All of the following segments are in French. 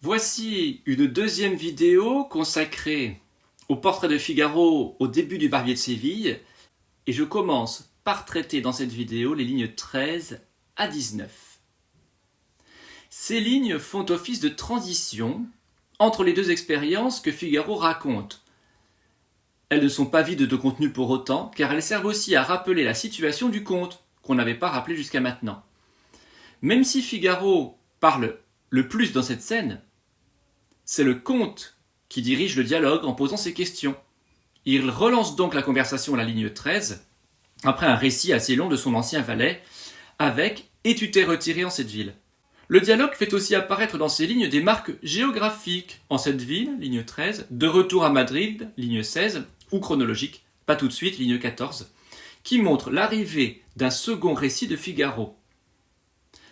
Voici une deuxième vidéo consacrée au portrait de Figaro au début du Barbier de Séville, et je commence par traiter dans cette vidéo les lignes 13 à 19. Ces lignes font office de transition entre les deux expériences que Figaro raconte. Elles ne sont pas vides de contenu pour autant, car elles servent aussi à rappeler la situation du conte, qu'on n'avait pas rappelé jusqu'à maintenant. Même si Figaro parle le plus dans cette scène, c'est le comte qui dirige le dialogue en posant ses questions. Il relance donc la conversation à la ligne 13, après un récit assez long de son ancien valet, avec « Et tu t'es retiré en cette ville ». Le dialogue fait aussi apparaître dans ces lignes des marques géographiques, en cette ville, ligne 13, de retour à Madrid, ligne 16, ou chronologique, pas tout de suite, ligne 14, qui montrent l'arrivée d'un second récit de Figaro.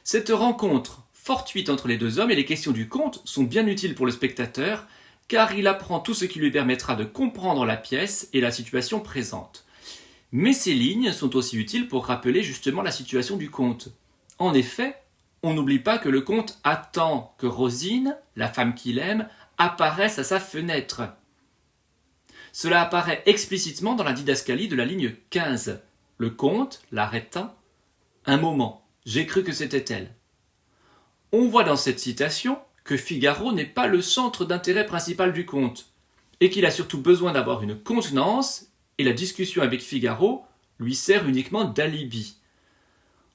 Cette rencontre fortuite entre les deux hommes et les questions du conte sont bien utiles pour le spectateur, car il apprend tout ce qui lui permettra de comprendre la pièce et la situation présente. Mais ces lignes sont aussi utiles pour rappeler justement la situation du conte. En effet, on n'oublie pas que le comte attend que Rosine, la femme qu'il aime, apparaisse à sa fenêtre. Cela apparaît explicitement dans la didascalie de la ligne 15. Le comte l'arrêta un moment. J'ai cru que c'était elle. On voit dans cette citation que Figaro n'est pas le centre d'intérêt principal du conte, et qu'il a surtout besoin d'avoir une contenance, et la discussion avec Figaro lui sert uniquement d'alibi.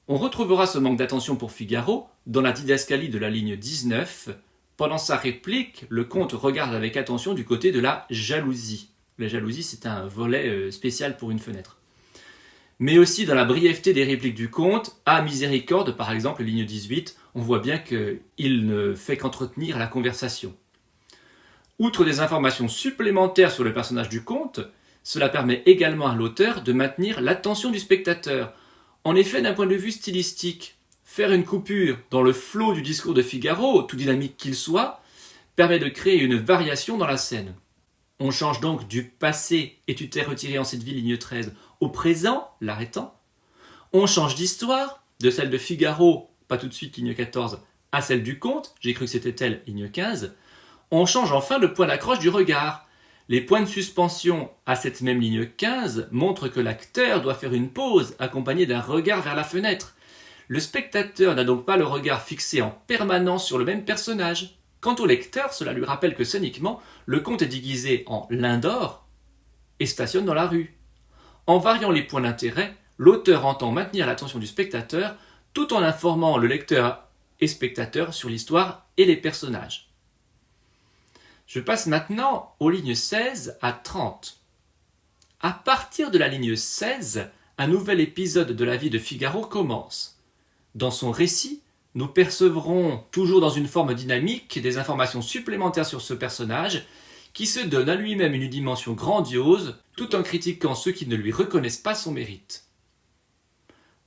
On retrouvera ce manque d'attention pour Figaro dans la didascalie de la ligne 19. Pendant sa réplique, le comte regarde avec attention du côté de la jalousie. La jalousie, c'est un volet spécial pour une fenêtre. Mais aussi dans la brièveté des répliques du comte, à miséricorde, par exemple, ligne 18, on voit bien qu'il ne fait qu'entretenir la conversation. Outre des informations supplémentaires sur le personnage du comte, cela permet également à l'auteur de maintenir l'attention du spectateur. En effet, d'un point de vue stylistique, faire une coupure dans le flot du discours de Figaro, tout dynamique qu'il soit, permet de créer une variation dans la scène. On change donc du passé « et tu t'es retiré en cette ville, ligne 13 » au présent, l'arrêtant. On change d'histoire, de celle de Figaro, pas tout de suite, ligne 14, à celle du comte, j'ai cru que c'était elle, ligne 15. On change enfin le point d'accroche du regard. Les points de suspension à cette même ligne 15 montrent que l'acteur doit faire une pause accompagnée d'un regard vers la fenêtre. Le spectateur n'a donc pas le regard fixé en permanence sur le même personnage. Quant au lecteur, cela lui rappelle que scéniquement, le comte est déguisé en Lindor et stationne dans la rue. En variant les points d'intérêt, l'auteur entend maintenir l'attention du spectateur tout en informant le lecteur et spectateur sur l'histoire et les personnages. Je passe maintenant aux lignes 16 à 30. À partir de la ligne 16, un nouvel épisode de la vie de Figaro commence. Dans son récit, nous percevrons, toujours dans une forme dynamique, des informations supplémentaires sur ce personnage qui se donne à lui-même une dimension grandiose tout en critiquant ceux qui ne lui reconnaissent pas son mérite.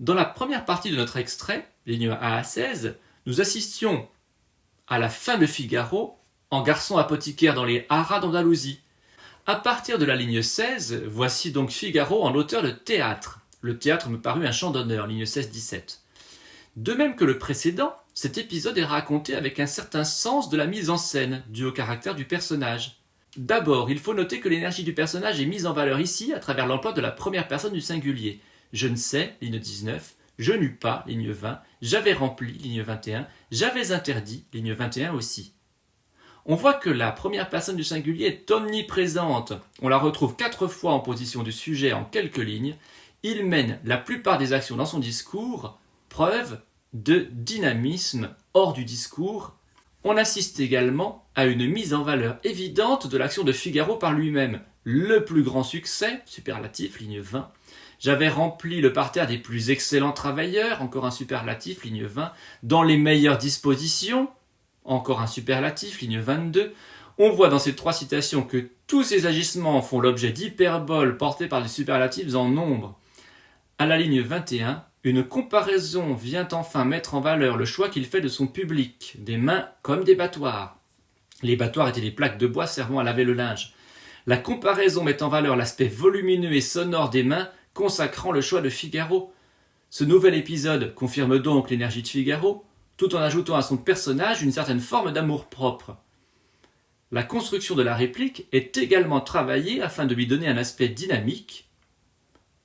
Dans la première partie de notre extrait, ligne 1 à 16, nous assistions à la fin de Figaro en garçon apothicaire dans les haras d'Andalousie. À partir de la ligne 16, voici donc Figaro en auteur de théâtre. Le théâtre me parut un champ d'honneur, ligne 16-17. De même que le précédent, cet épisode est raconté avec un certain sens de la mise en scène, dû au caractère du personnage. D'abord, il faut noter que l'énergie du personnage est mise en valeur ici à travers l'emploi de la première personne du singulier. Je ne sais, ligne 19, je n'eus pas, ligne 20, j'avais rempli, ligne 21, j'avais interdit, ligne 21 aussi. On voit que la première personne du singulier est omniprésente. On la retrouve 4 fois en position du sujet en quelques lignes. Il mène la plupart des actions dans son discours, preuve de dynamisme hors du discours. On assiste également à une mise en valeur évidente de l'action de Figaro par lui-même. Le plus grand succès, superlatif, ligne 20. J'avais rempli le parterre des plus excellents travailleurs, encore un superlatif, ligne 20. Dans les meilleures dispositions, encore un superlatif, ligne 22. On voit dans ces 3 citations que tous ces agissements font l'objet d'hyperboles portées par des superlatifs en nombre. À la ligne 21, une comparaison vient enfin mettre en valeur le choix qu'il fait de son public, des mains comme des battoirs. Les battoirs étaient des plaques de bois servant à laver le linge. La comparaison met en valeur l'aspect volumineux et sonore des mains, consacrant le choix de Figaro. Ce nouvel épisode confirme donc l'énergie de Figaro. tout en ajoutant à son personnage une certaine forme d'amour-propre. La construction de la réplique est également travaillée afin de lui donner un aspect dynamique,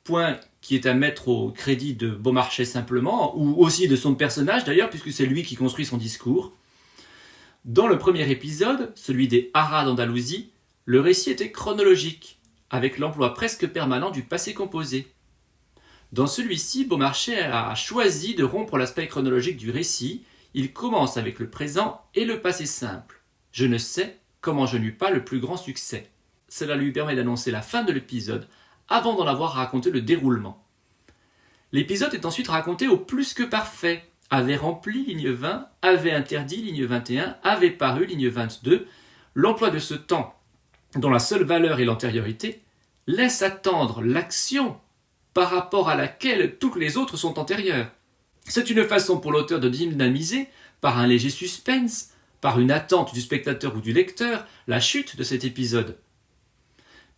point qui est à mettre au crédit de Beaumarchais simplement, ou aussi de son personnage d'ailleurs, puisque c'est lui qui construit son discours. Dans le premier épisode, celui des haras d'Andalousie, le récit était chronologique, avec l'emploi presque permanent du passé composé. Dans celui-ci, Beaumarchais a choisi de rompre l'aspect chronologique du récit. Il commence avec le présent et le passé simple. Je ne sais comment je n'eus pas le plus grand succès. Cela lui permet d'annoncer la fin de l'épisode avant d'en avoir raconté le déroulement. L'épisode est ensuite raconté au plus que parfait. Avait rempli, ligne 20, avait interdit, ligne 21, avait paru, ligne 22. L'emploi de ce temps, dont la seule valeur est l'antériorité, laisse attendre l'action par rapport à laquelle toutes les autres sont antérieures. C'est une façon pour l'auteur de dynamiser, par un léger suspense, par une attente du spectateur ou du lecteur, la chute de cet épisode.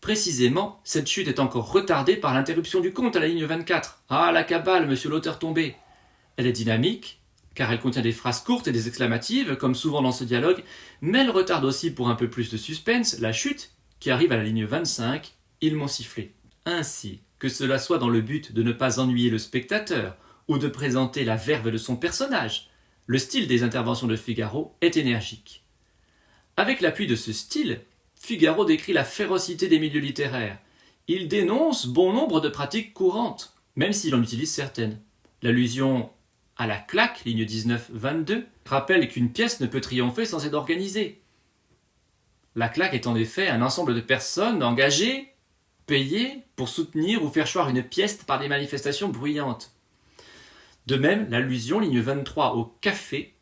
Précisément, cette chute est encore retardée par l'interruption du conte à la ligne 24. « Ah, la cabale, monsieur l'auteur tombé !» Elle est dynamique, car elle contient des phrases courtes et des exclamatives, comme souvent dans ce dialogue, mais elle retarde aussi pour un peu plus de suspense la chute, qui arrive à la ligne 25, « Ils m'ont sifflé ». Ainsi, que cela soit dans le but de ne pas ennuyer le spectateur, ou de présenter la verve de son personnage, le style des interventions de Figaro est énergique. Avec l'appui de ce style, Figaro décrit la férocité des milieux littéraires. Il dénonce bon nombre de pratiques courantes, même s'il en utilise certaines. L'allusion à la claque, ligne 19-22, rappelle qu'une pièce ne peut triompher sans être organisée. La claque est en effet un ensemble de personnes engagées, payées pour soutenir ou faire choir une pièce par des manifestations bruyantes. De même, l'allusion, ligne 23, au café,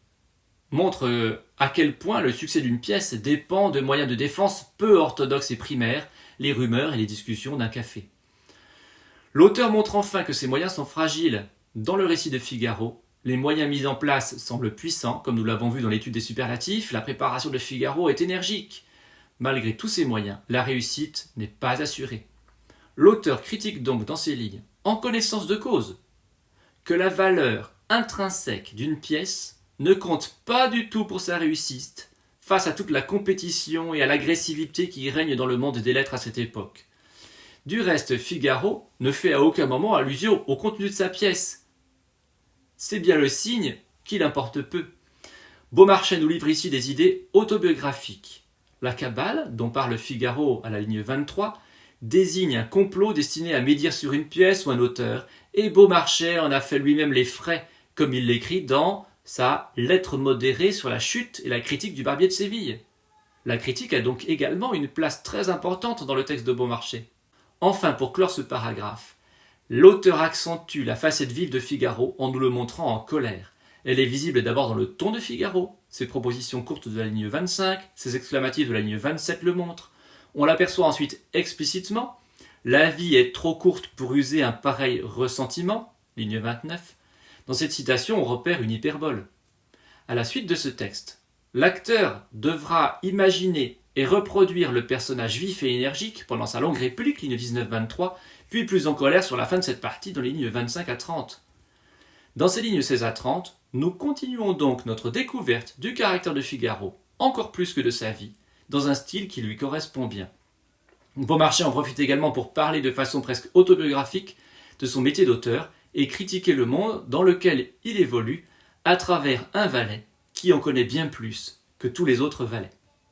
montre à quel point le succès d'une pièce dépend de moyens de défense peu orthodoxes et primaires, les rumeurs et les discussions d'un café. L'auteur montre enfin que ces moyens sont fragiles. Dans le récit de Figaro, les moyens mis en place semblent puissants, comme nous l'avons vu dans l'étude des superlatifs, la préparation de Figaro est énergique. Malgré tous ces moyens, la réussite n'est pas assurée. L'auteur critique donc dans ses lignes, en connaissance de cause, que la valeur intrinsèque d'une pièce ne compte pas du tout pour sa réussite face à toute la compétition et à l'agressivité qui règne dans le monde des lettres à cette époque. Du reste, Figaro ne fait à aucun moment allusion au contenu de sa pièce. C'est bien le signe qu'il importe peu. Beaumarchais nous livre ici des idées autobiographiques. La cabale, dont parle Figaro à la ligne 23, désigne un complot destiné à médire sur une pièce ou un auteur, et Beaumarchais en a fait lui-même les frais, comme il l'écrit dans sa lettre modérée sur la chute et la critique du Barbier de Séville. La critique a donc également une place très importante dans le texte de Beaumarchais. Enfin, pour clore ce paragraphe, l'auteur accentue la facette vive de Figaro en nous le montrant en colère. Elle est visible d'abord dans le ton de Figaro, ses propositions courtes de la ligne 25, ses exclamatifs de la ligne 27 le montrent. On l'aperçoit ensuite explicitement. La vie est trop courte pour user un pareil ressentiment, ligne 29. Dans cette citation, on repère une hyperbole. À la suite de ce texte, l'acteur devra imaginer et reproduire le personnage vif et énergique pendant sa longue réplique, ligne 19-23, puis plus en colère sur la fin de cette partie dans les lignes 25 à 30. Dans ces lignes 16 à 30, nous continuons donc notre découverte du caractère de Figaro, encore plus que de sa vie, dans un style qui lui correspond bien. Beaumarchais en profite également pour parler de façon presque autobiographique de son métier d'auteur et critiquer le monde dans lequel il évolue à travers un valet qui en connaît bien plus que tous les autres valets.